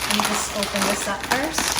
Let me just open this up first.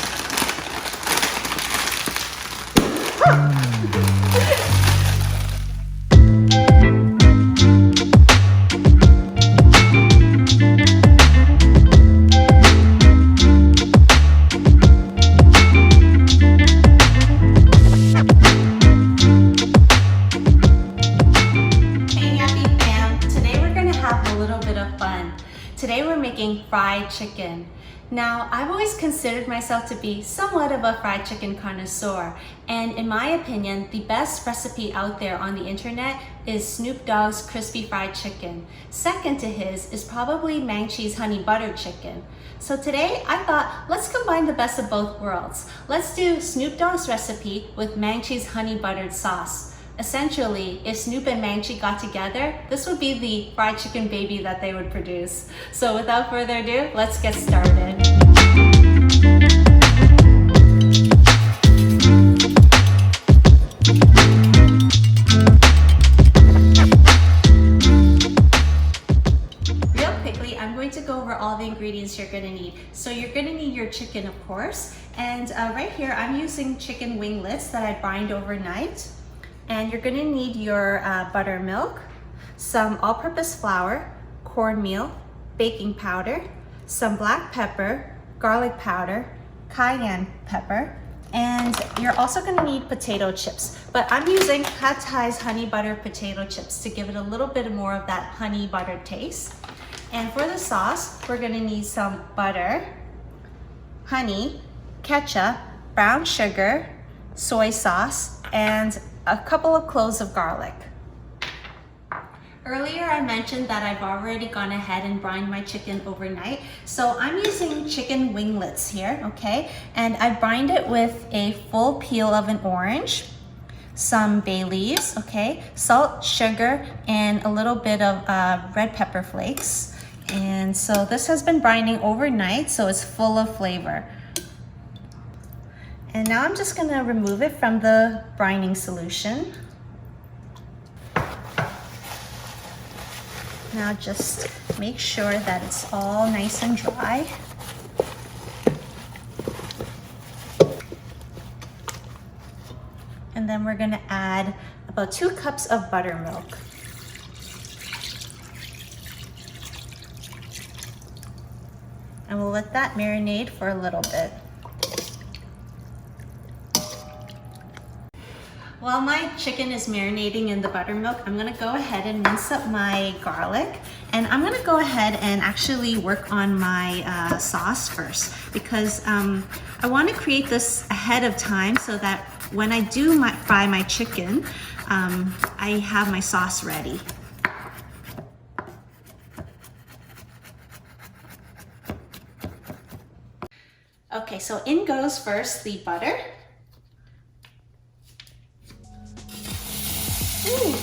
Today we're making fried chicken. Now, I've always considered myself to be somewhat of a fried chicken connoisseur, and in my opinion, the best recipe out there on the internet is Snoop Dogg's crispy fried chicken. Second to his is probably Maangchi's honey butter chicken. So today I thought, let's combine the best of both worlds. Let's do Snoop Dogg's recipe with Maangchi's honey buttered sauce. Essentially, if Snoop and Maangchi got together, this would be the fried chicken baby that they would produce. So without further ado, let's get started. Real quickly, I'm going to go over all the ingredients you're gonna need. So you're gonna need your chicken, of course. And right here, I'm using chicken winglets that I brined overnight. And you're gonna need your buttermilk, some all-purpose flour, cornmeal, baking powder, some black pepper, garlic powder, cayenne pepper, and you're also gonna need potato chips. But I'm using Haitai's honey butter potato chips to give it a little bit more of that honey butter taste. And for the sauce, we're gonna need some butter, honey, ketchup, brown sugar, soy sauce, and a couple of cloves of garlic. Earlier I mentioned that I've already gone ahead and brined my chicken overnight. So I'm using chicken winglets here, okay? And I brined it with a full peel of an orange, some bay leaves, okay? Salt, sugar, and a little bit of red pepper flakes. And so this has been brining overnight, so it's full of flavor. And now I'm just gonna remove it from the brining solution. Now just make sure that it's all nice and dry. And then we're gonna add about 2 cups of buttermilk. And we'll let that marinate for a little bit. While my chicken is marinating in the buttermilk, I'm gonna go ahead and mince up my garlic. And I'm gonna go ahead and actually work on my sauce first, because I wanna create this ahead of time so that when I do fry my chicken, I have my sauce ready. Okay, so in goes first the butter. Ooh.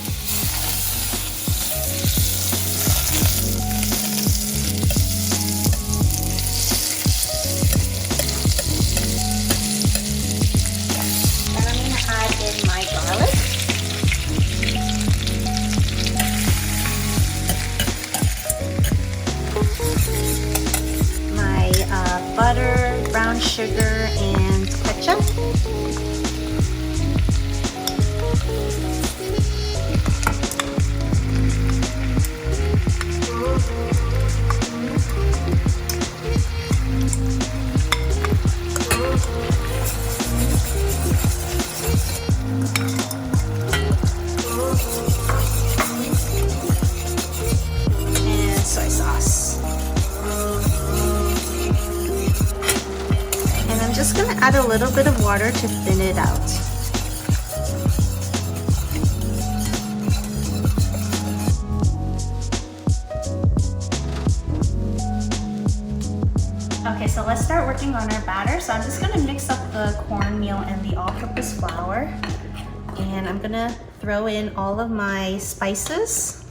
And I'm gonna add in my garlic. My butter, brown sugar, and ketchup. Just gonna add a little bit of water to thin it out. Okay, so let's start working on our batter. So I'm just gonna mix up the cornmeal and the all-purpose flour. And I'm gonna throw in all of my spices,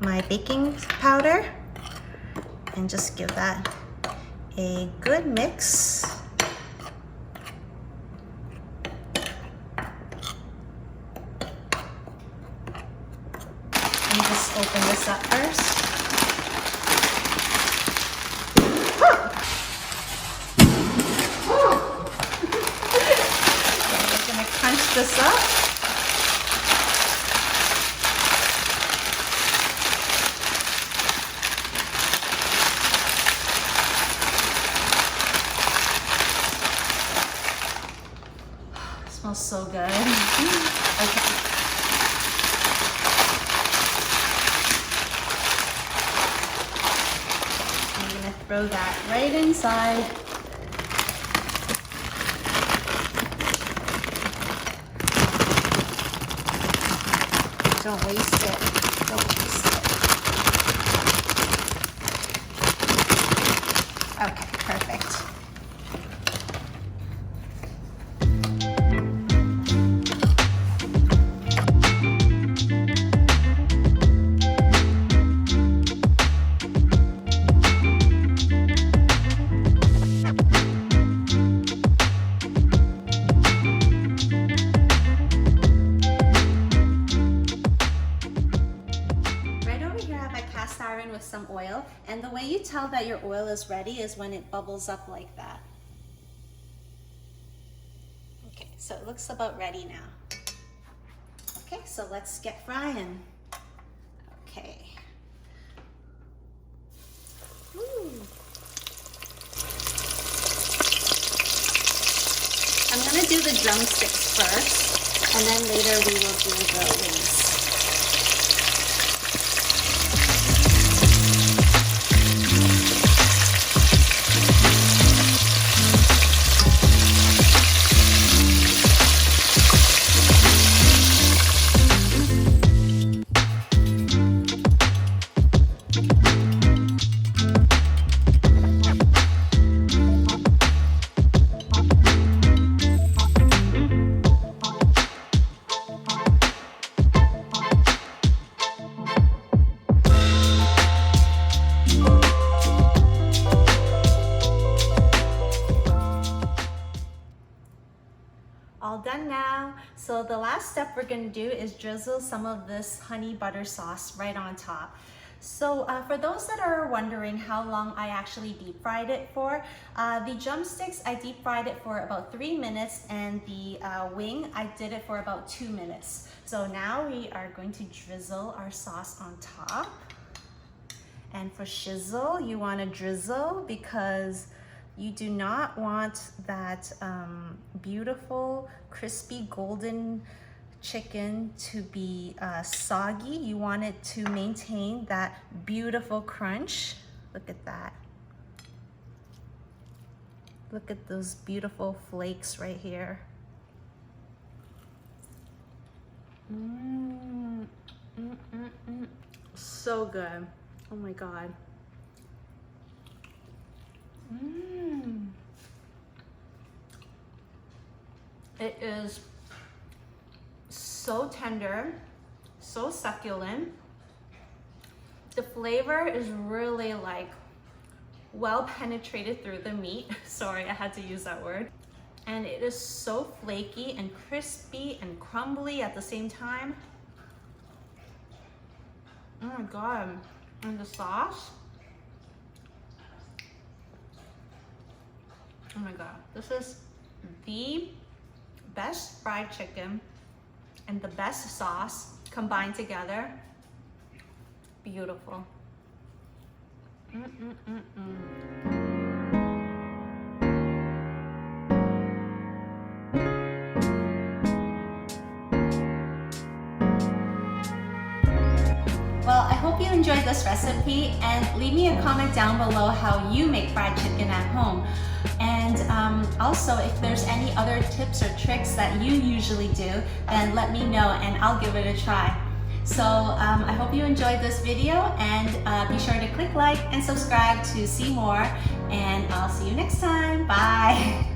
my baking powder, and just give that a good mix. And just open this up first. smells so good. Okay. I'm gonna throw that right inside. Don't waste it. Don't waste it. Okay, perfect. With some oil, and the way you tell that your oil is ready is when it bubbles up like that. Okay, so it looks about ready now. Okay, so let's get frying. Okay. Ooh. I'm gonna do the drumsticks first, and then later we will do the wings. All done now. So the last step we're gonna do is drizzle some of this honey butter sauce right on top. So for those that are wondering how long I actually deep fried it for, the drumsticks I deep fried it for about 3 minutes, and the wing I did it for about 2 minutes. So now we are going to drizzle our sauce on top. And for shizzle, you want to drizzle because you do not want that beautiful, crispy, golden chicken to be soggy. You want it to maintain that beautiful crunch. Look at that. Look at those beautiful flakes right here. So good. Oh my God. It is so tender, so succulent. The flavor is really like well penetrated through the meat. Sorry, I had to use that word. And it is so flaky and crispy and crumbly at the same time. Oh my God. And the sauce. Oh my God. This is the best fried chicken and the best sauce combined together. Beautiful. Well, I hope you enjoyed this recipe, and leave me a comment down below how you make fried chicken at home. And also, if there's any other tips or tricks that you usually do, then let me know and I'll give it a try. So I hope you enjoyed this video, and be sure to click like and subscribe to see more, and I'll see you next time. Bye.